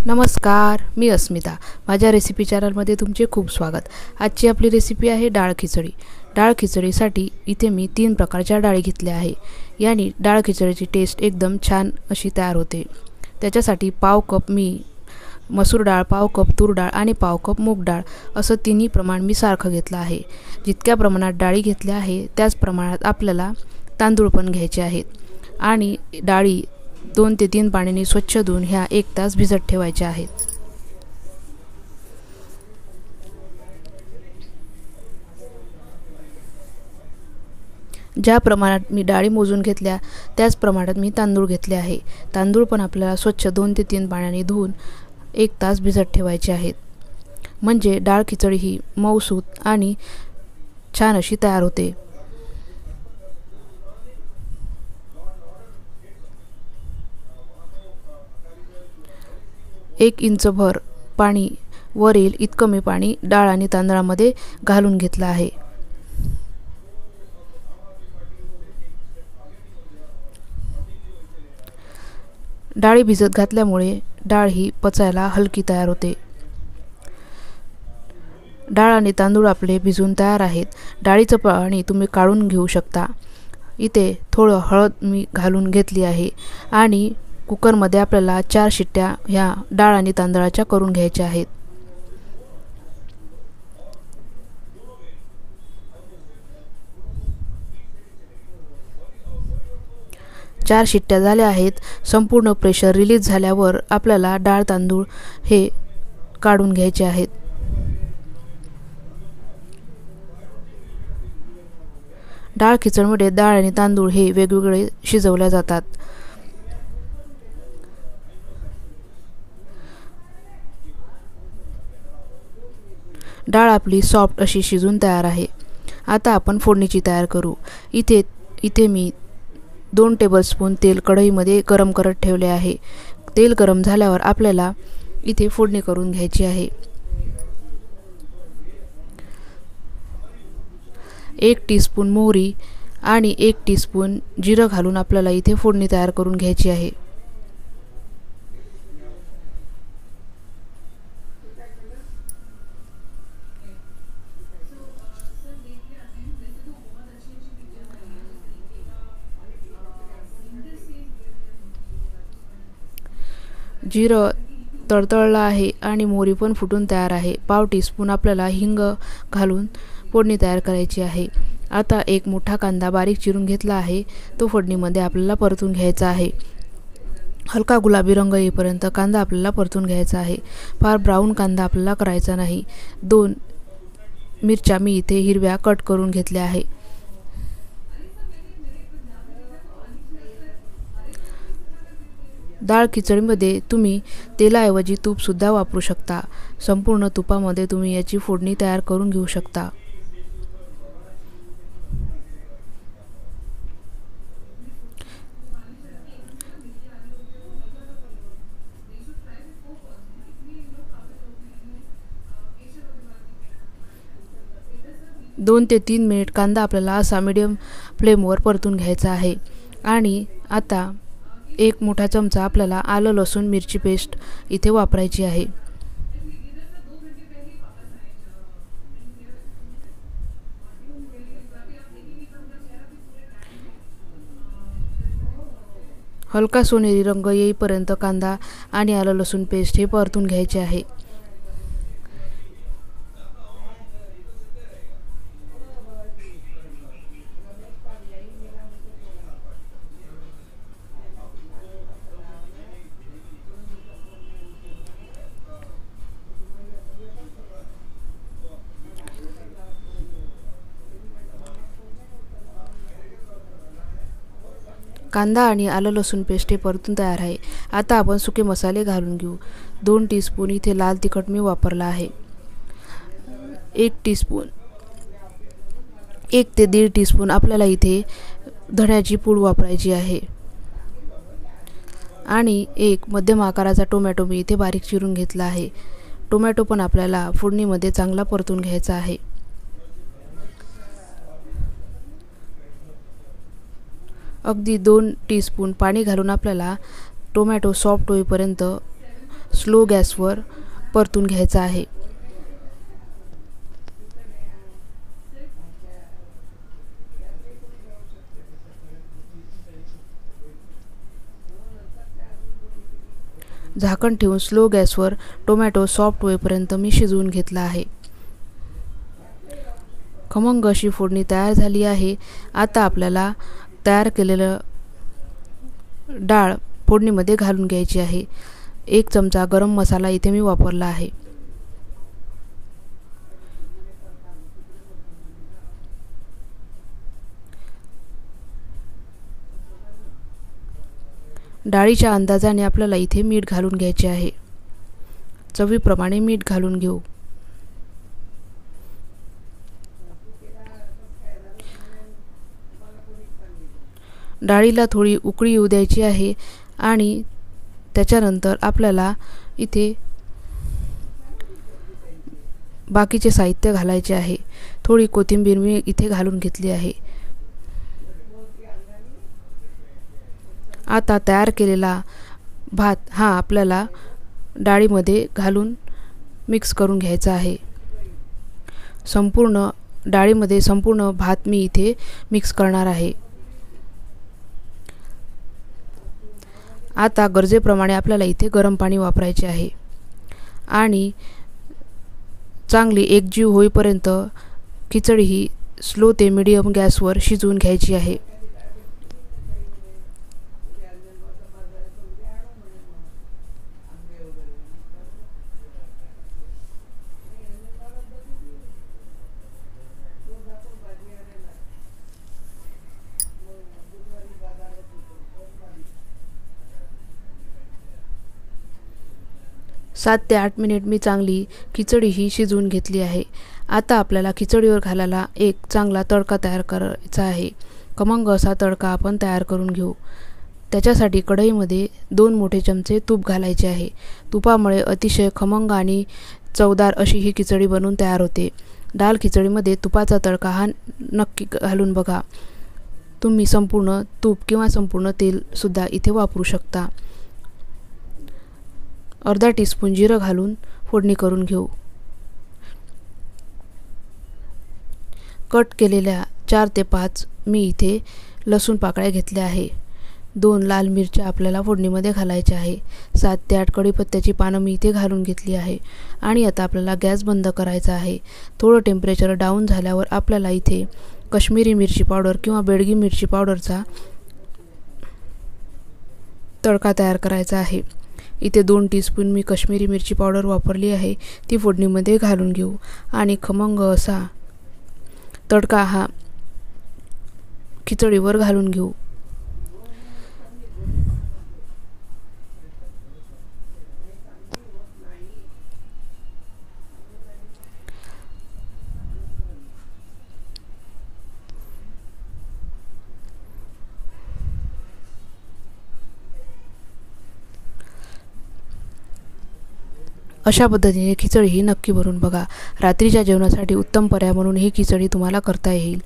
नमस्कार, मी अस्मिता. माझ्या रेसिपी चॅनलमध्ये तुमचे खूप स्वागत. आजची आपली रेसिपी आहे डाळ खिचडी. डाळ खिचडीसाठी इथे मी 3 प्रकारच्या डाळी घेतल्या आहे. याने डाळ खिचडीची टेस्ट एकदम छान अशी तयार होते. त्याच्यासाठी पाव कप मी मसूर डाळ, पाव कप तूर डाळ आणि पाव कप मूग डाळ असं तिन्ही प्रमाण मी सारखं घेतलं आहे. जितक्या प्रमाणात डाळी घेतल्या आहे त्याच प्रमाणात आपल्याला तांदूळ पण घ्यायचे आहेत आणि डाळी 2 ते 3 पाण्याने स्वच्छ धुवून ह्या 1 तास भिजत ठेवायच्या आहेत. ज्या प्रमाणात मी डाळी मोजून घेतल्या त्याच प्रमाणात मी तांदूळ घेतले आहे. तांदूळ पण आपल्याला स्वच्छ 2 ते 3 पाण्याने धुवून 1 तास भिजत ठेवायचे आहेत. म्हणजे डाळ खिचडी ही मऊसूत आणि छान अशी तयार होते. 1 इंच भर पाणी वर येईल इतकं मी पाणी डाळ आणि तांदळामध्ये घालून घेतलं आहे. डाळी भिजत घातल्यामुळे डाळ ही पचायला हलकी तयार होते. डाळ आणि तांदूळ आपले भिजून तयार आहेत. डाळीचं पाणी तुम्ही काढून घेऊ शकता. इथे थोडं हळद मी घालून घेतली आहे आणि कुकरमध्ये आपल्याला 4 शिट्ट्या ह्या डाळ आणि तांदळाच्या करून घ्यायच्या आहेत. चार शिट्ट्या झाल्या आहेत. संपूर्ण प्रेशर रिलीज झाल्यावर आपल्याला डाळ तांदूळ हे काढून घ्यायचे आहेत. डाळ खिचडीमध्ये डाळ आणि तांदूळ हे वेगवेगळे शिजवले जातात. डाळ आपली सॉफ्ट अशी शिजून तयार आहे. आता आपण फोडणीची तयार करू. इथे मी 2 टेबलस्पून तेल कढईमध्ये गरम करत ठेवले आहे. तेल गरम झाल्यावर आपल्याला इथे फोडणी करून घ्यायची आहे. 1 टीस्पून मोहरी आणि 1 टीस्पून जिरं घालून आपल्याला इथे फोडणी तयार करून घ्यायची आहे. जिरं तळतळलं आहे आणि मोहरी पण फुटून तयार आहे. पाव टीस्पून आपल्याला हिंग घालून फोडणी तयार करायची आहे. आता 1 मोठा कांदा बारीक चिरून घेतला आहे. तो फोडणीमध्ये आपल्याला परतून घ्यायचा आहे. हलका गुलाबी रंग येईपर्यंत कांदा आपल्याला परतून घ्यायचा आहे. फार ब्राऊन कांदा आपल्याला करायचा नाही. 2 मिरच्या मी इथे हिरव्या कट करून घेतल्या आहे. डाळ खिचडीमध्ये तुम्ही तेलाऐवजी तूपसुद्धा वापरू शकता. संपूर्ण तुपामध्ये तुम्ही याची फोडणी तयार करून घेऊ शकता. दोन ते 3 मिनिट कांदा आपल्याला असा मीडियम फ्लेमवर परतून घ्यायचा आहे. आणि आता 1 मोठा चमचा आपल्याला आलं लसूण मिरची पेस्ट इथे वापरायची आहे. हलका सोनेरी रंग येईपर्यंत कांदा आणि आलं लसूण पेस्ट हे परतून घ्यायचे आहे. कांदा आणि आलं लसूण पेस्ट हे परतून तयार आहे. आता आपण सुके मसाले घालून घेऊ. 2 टीस्पून इथे लाल तिखट मी वापरला आहे. 1 ते 1.5 टीस्पून आपल्याला इथे धण्याची पूड वापरायची आहे. आणि 1 मध्यम आकाराचा टोमॅटो मी इथे बारीक चिरून घेतला आहे. टोमॅटो पण आपल्याला फोडणीमध्ये चांगला परतून घ्यायचा आहे. अगदी 2 टीस्पून पाणी घालून आपल्याला टोमॅटो सॉफ्ट होईपर्यंत स्लो गॅसवर परतून घ्यायचा आहे. झाकण ठेवून स्लो गॅसवर टोमॅटो सॉफ्ट होईपर्यंत मी शिजवून घेतला आहे. खमंग अशी फोडणी तयार झाली आहे. आता आपल्याला तयार केलेलं डाळ फोडणीमध्ये घालून घ्यायची आहे. 1 चमचा गरम मसाला इथे मी वापरला आहे. डाळीच्या अंदाजाने आपल्याला इथे मीठ घालून घ्यायचे आहे. चवीप्रमाणे मीठ घालून घेऊ. डाळीला थोडी उकळी येऊ द्यायची आहे आणि त्याच्यानंतर आपल्याला इथे बाकीचे साहित्य घालायचे आहे. थोडी कोथिंबीर मी इथे घालून घेतली आहे. आता तयार केलेला भात हा आपल्याला डाळीमध्ये घालून मिक्स करून घ्यायचा आहे. डाळीमध्ये संपूर्ण भात मी इथे मिक्स करणार आहे. आता गरजेप्रमाणे आपल्याला इथे गरम पाणी वापरायचे आहे आणि चांगली एकजीव होईपर्यंत खिचडी ही स्लो ते मीडियम गॅसवर शिजवून घ्यायची आहे. सात ते 8 मिनिट मी चांगली खिचडी ही शिजवून घेतली आहे. आता आपल्याला खिचडीवर घालायला एक चांगला तडका तयार करायचा आहे. खमंग असा तडका आपण तयार करून घेऊ. त्याच्यासाठी कढईमध्ये 2 मोठे चमचे तूप घालायचे आहे. तुपामुळे अतिशय खमंग आणि चवदार अशी ही खिचडी बनवून तयार होते. डाळ खिचडीमध्ये तुपाचा तडका हा नक्की घालून बघा. तुम्ही संपूर्ण तूप किंवा संपूर्ण तेल सुद्धा इथे वापरू शकता. अर्धा टीस्पून जिरं घालून फोडणी करून घेऊ. कट केलेल्या 4 ते 5 मी इथे लसूण पाकळ्या घेतल्या आहे. 2 लाल मिरच्या आपल्याला फोडणीमध्ये घालायच्या आहे. 7 ते 8 कढीपत्त्याची पानं मी इथे घालून घेतली आहे आणि आता आपल्याला गॅस बंद करायचा आहे. थोडं टेम्परेचर डाऊन झाल्यावर आपल्याला इथे काश्मीरी मिरची पावडर किंवा बेडगी मिरची पावडरचा तडका तयार करायचा आहे. इथे 2 टीस्पून मी काश्मीरी मिरची पावडर वापरली आहे. ती फोडणीमध्ये घालून घेऊ आणि खमंग असा तडका हा खिचडीवर घालून घेऊ. अशा पद्धतीने खिचडी ही नक्की बनवून बघा. रात्रीच्या जेवणासाठी उत्तम पर्याय म्हणून ही खिचडी तुम्हाला करता येईल.